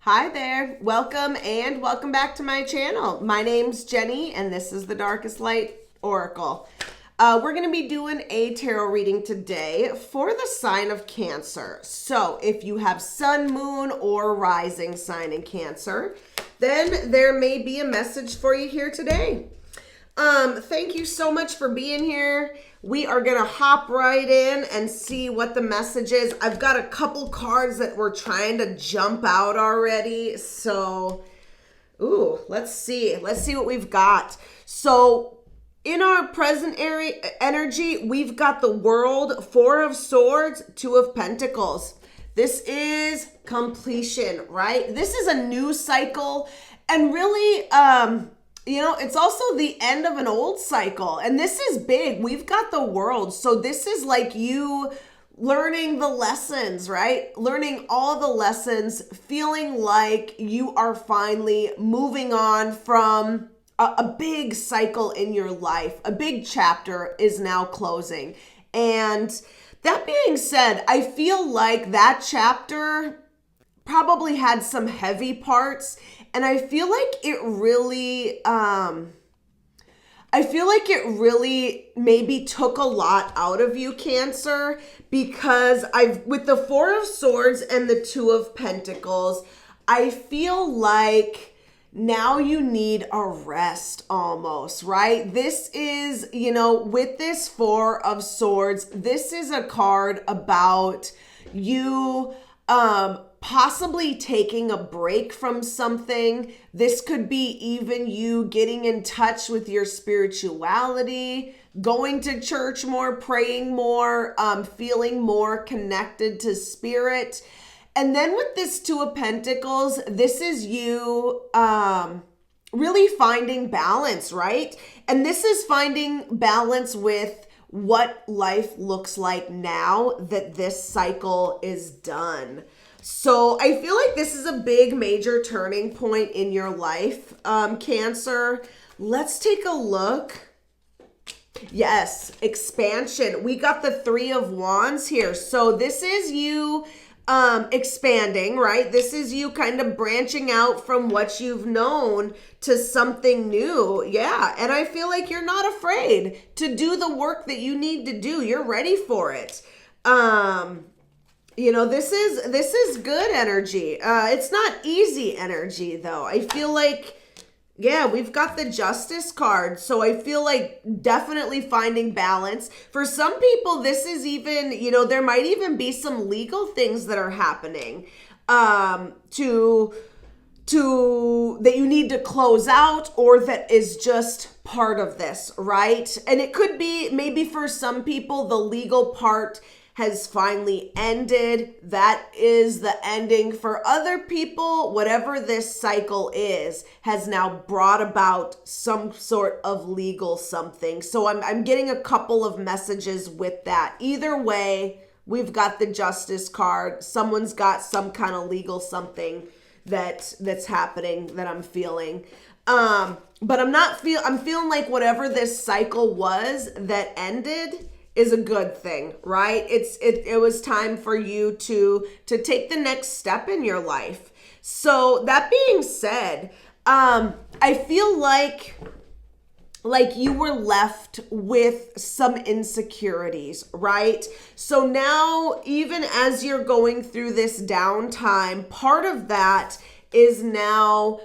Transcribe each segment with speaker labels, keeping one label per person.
Speaker 1: Hi there, welcome and welcome back to my channel. My name's Jenny and this is the Darkest Light Oracle. We're going to be doing a tarot reading today for the sign of Cancer. So if you have sun, moon, or rising sign in Cancer, then there may be a message for you here today. Thank you so much for being here. We are going to hop right in and see what the message is. I've got a couple cards that were trying to jump out already. So, let's see. Let's see what we've got. So, in our present energy, we've got the World, Four of Swords, Two of Pentacles. This is completion, right? This is a new cycle and really, it's also the end of an old cycle, and this is big. We've got the World. So this is like you learning the lessons, right? Learning all the lessons, feeling like you are finally moving on from a big cycle in your life. A big chapter is now closing. And that being said, I feel like that chapter probably had some heavy parts, and I feel like it really maybe took a lot out of you, Cancer, because with the Four of Swords and the Two of Pentacles, I feel like now you need a rest almost, right? This is, with this Four of Swords, this is a card about you possibly taking a break from something. This could be even you getting in touch with your spirituality, going to church more, praying more, feeling more connected to spirit. And then with this Two of Pentacles, this is you really finding balance, right? And this is finding balance with what life looks like now that this cycle is done. So I feel like this is a big major turning point in your life, Cancer. Let's take a look. Yes, expansion. We got the Three of Wands here. So this is you expanding, right? This is you kind of branching out from what you've known to something new. Yeah, and I feel like you're not afraid to do the work that you need to do. You're ready for it. This is good energy. It's not easy energy though. I feel like, yeah, we've got the Justice card. So I feel like definitely finding balance. For some people, this is even, there might even be some legal things that are happening that you need to close out, or that is just part of this, right? And it could be maybe for some people, the legal part has finally ended. That is the ending. For other people, whatever this cycle is, has now brought about some sort of legal something. So I'm getting a couple of messages with that. Either way, we've got the Justice card. Someone's got some kind of legal something that's happening that I'm feeling. But I'm feeling like whatever this cycle was that ended is a good thing, right? It was time for you to take the next step in your life. So that being said, I feel like you were left with some insecurities, right? So now, even as you're going through this downtime, part of that is now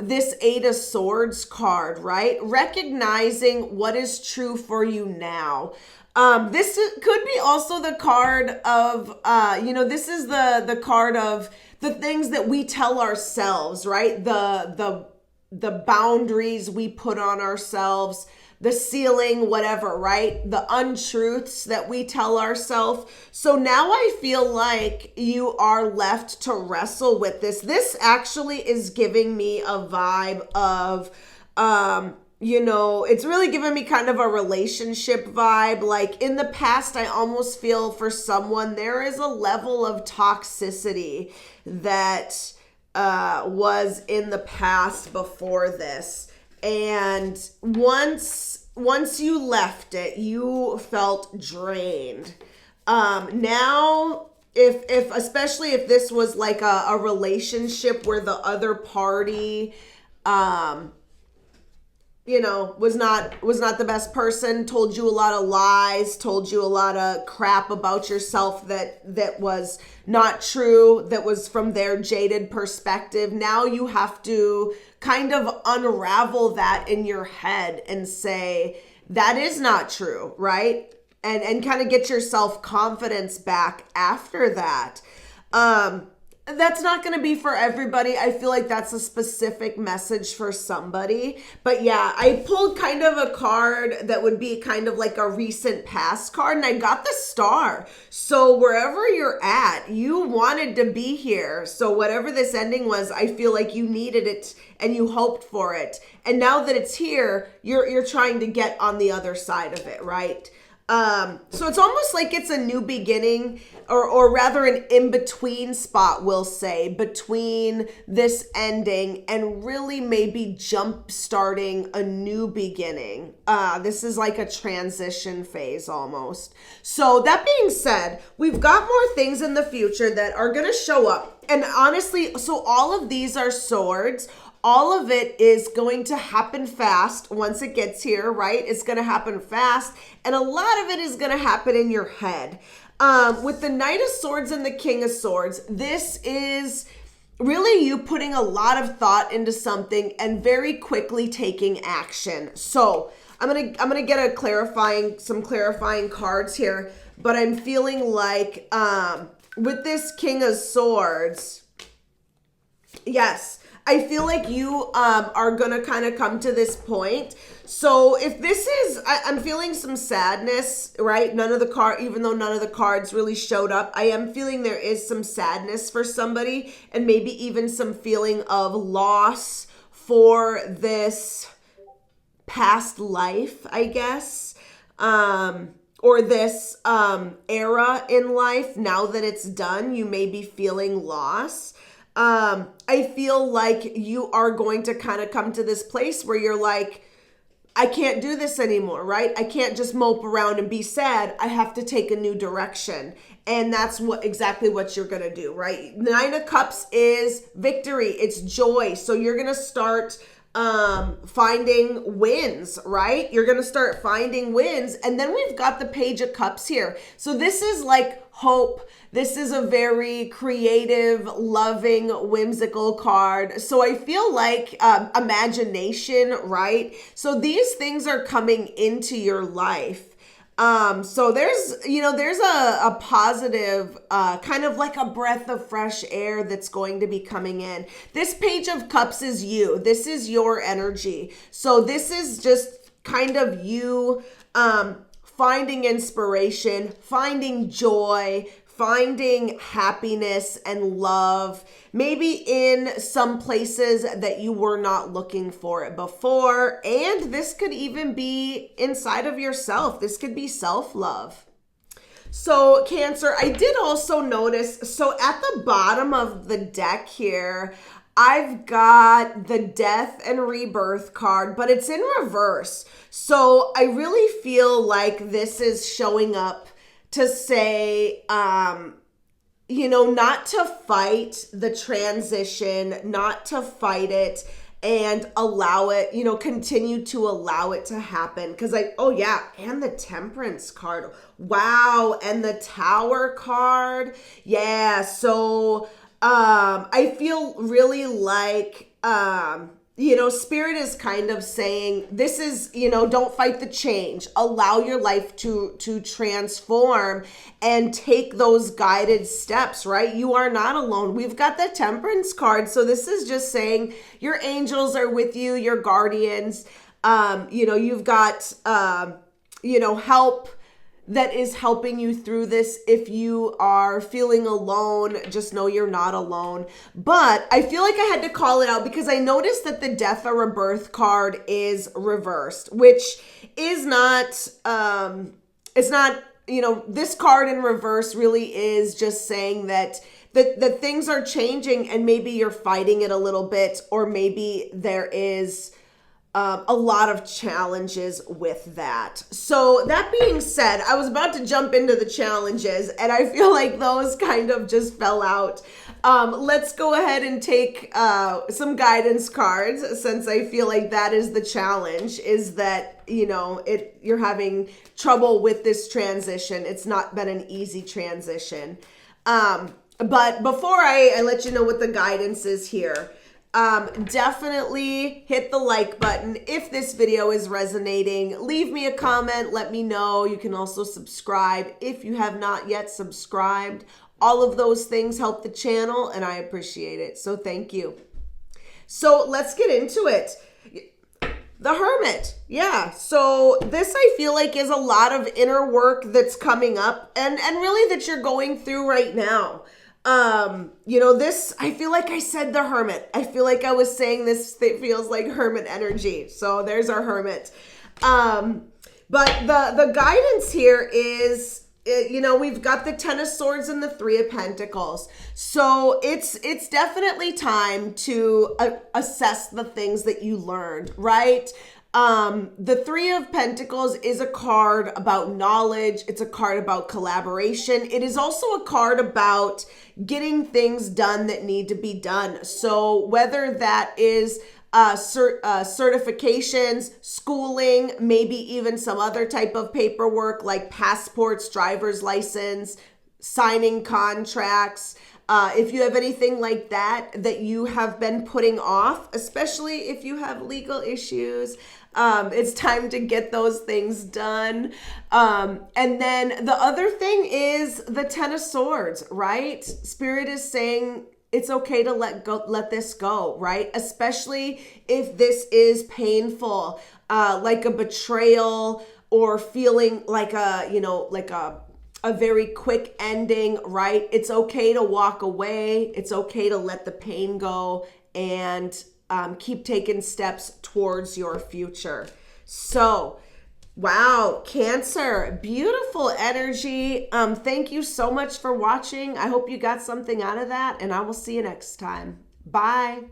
Speaker 1: this Eight of Swords card, right? Recognizing what is true for you now. This could be also the card of, this is the card of the things that we tell ourselves, right? The boundaries we put on ourselves, the ceiling, whatever, right? The untruths that we tell ourselves. So now I feel like you are left to wrestle with this. This actually is giving me a vibe of, it's really giving me kind of a relationship vibe. Like in the past, I almost feel for someone, there is a level of toxicity that was in the past before this. And once you left it, you felt drained. Now if especially if this was like a relationship where the other party was not the best person, told you a lot of lies, told you a lot of crap about yourself that was not true, that was from their jaded perspective. Now you have to kind of unravel that in your head and say that is not true, right? And kind of get your self-confidence back after that. That's not going to be for everybody. I feel like that's a specific message for somebody. But yeah, I pulled kind of a card that would be kind of like a recent past card, and I got the star. So wherever you're at, you wanted to be here. So whatever this ending was, I feel like you needed it and you hoped for it. And now that it's here, you're trying to get on the other side of it, right? So it's almost like it's a new beginning, or rather an in-between spot, we'll say, between this ending and really maybe jump starting a new beginning. This is like a transition phase almost. So that being said, we've got more things in the future that are going to show up. And honestly, so all of these are swords. All of it is going to happen fast once it gets here, right? It's going to happen fast. And a lot of it is going to happen in your head. With the Knight of Swords and the King of Swords, this is really you putting a lot of thought into something and very quickly taking action. So I'm gonna get some clarifying cards here, but I'm feeling like with this King of Swords, yes, I feel like you are going to kind of come to this point. So if this is, I'm feeling some sadness, right? Even though none of the cards really showed up, I am feeling there is some sadness for somebody, and maybe even some feeling of loss for this past life, I guess. Or this era in life. Now that it's done, you may be feeling loss. I feel like you are going to kind of come to this place where you're like, I can't do this anymore, right? I can't just mope around and be sad. I have to take a new direction. And that's exactly what you're going to do, right? Nine of Cups is victory. It's joy. So you're going to start finding wins, right? You're going to start finding wins. And then we've got the Page of Cups here. So this is like hope. This is a very creative, loving, whimsical card. So I feel like imagination, right? So these things are coming into your life. So there's a positive, kind of like a breath of fresh air that's going to be coming in. This Page of Cups is you. This is your energy. So this is just kind of you, finding inspiration, finding joy, finding happiness and love, maybe in some places that you were not looking for it before. And this could even be inside of yourself. This could be self-love. So Cancer, I did also notice, so at the bottom of the deck here, I've got the Death and Rebirth card, but it's in reverse. So I really feel like this is showing up to say, not to fight the transition, not to fight it and allow it, continue to allow it to happen. Because and the Temperance card. Wow. And the Tower card. Yeah. So I feel really like, Spirit is kind of saying, this is, don't fight the change. Allow your life to transform and take those guided steps, right? You are not alone. We've got the Temperance card. So this is just saying your angels are with you, your guardians. You've got, help that is helping you through this. If you are feeling alone, just know you're not alone. But I feel like I had to call it out because I noticed that the Death or Rebirth card is reversed, which is not, it's not, this card in reverse really is just saying that things are changing and maybe you're fighting it a little bit, or maybe there is a lot of challenges with that. So that being said, I was about to jump into the challenges and I feel like those kind of just fell out. Let's go ahead and take some guidance cards, since I feel like that is the challenge, is that, you know, you're having trouble with this transition. It's not been an easy transition. But before I let you know what the guidance is here, definitely hit the like button if this video is resonating. Leave me a comment, let me know. You can also subscribe if you have not yet subscribed. All of those things help the channel and I appreciate it. So thank you. So let's get into it. The Hermit. Yeah. So this, I feel like, is a lot of inner work that's coming up and really that you're going through right now. You know, this, I feel like I said the Hermit. I feel like I was saying this, it feels like Hermit energy. So there's our Hermit. But the guidance here is, you know, we've got the Ten of Swords and the Three of Pentacles. So it's definitely time to assess the things that you learned, right? The Three of Pentacles is a card about knowledge. It's a card about collaboration. It is also a card about getting things done that need to be done. So whether that is certifications, schooling, maybe even some other type of paperwork like passports, driver's license, signing contracts. If you have anything like that you have been putting off, especially if you have legal issues, it's time to get those things done. And then the other thing is the Ten of Swords, right? Spirit is saying it's okay to let this go, right? Especially if this is painful, like a betrayal or feeling like a very quick ending, right? It's okay to walk away. It's okay to let the pain go and keep taking steps towards your future. So, wow, Cancer, beautiful energy. Thank you so much for watching. I hope you got something out of that, and I will see you next time. Bye.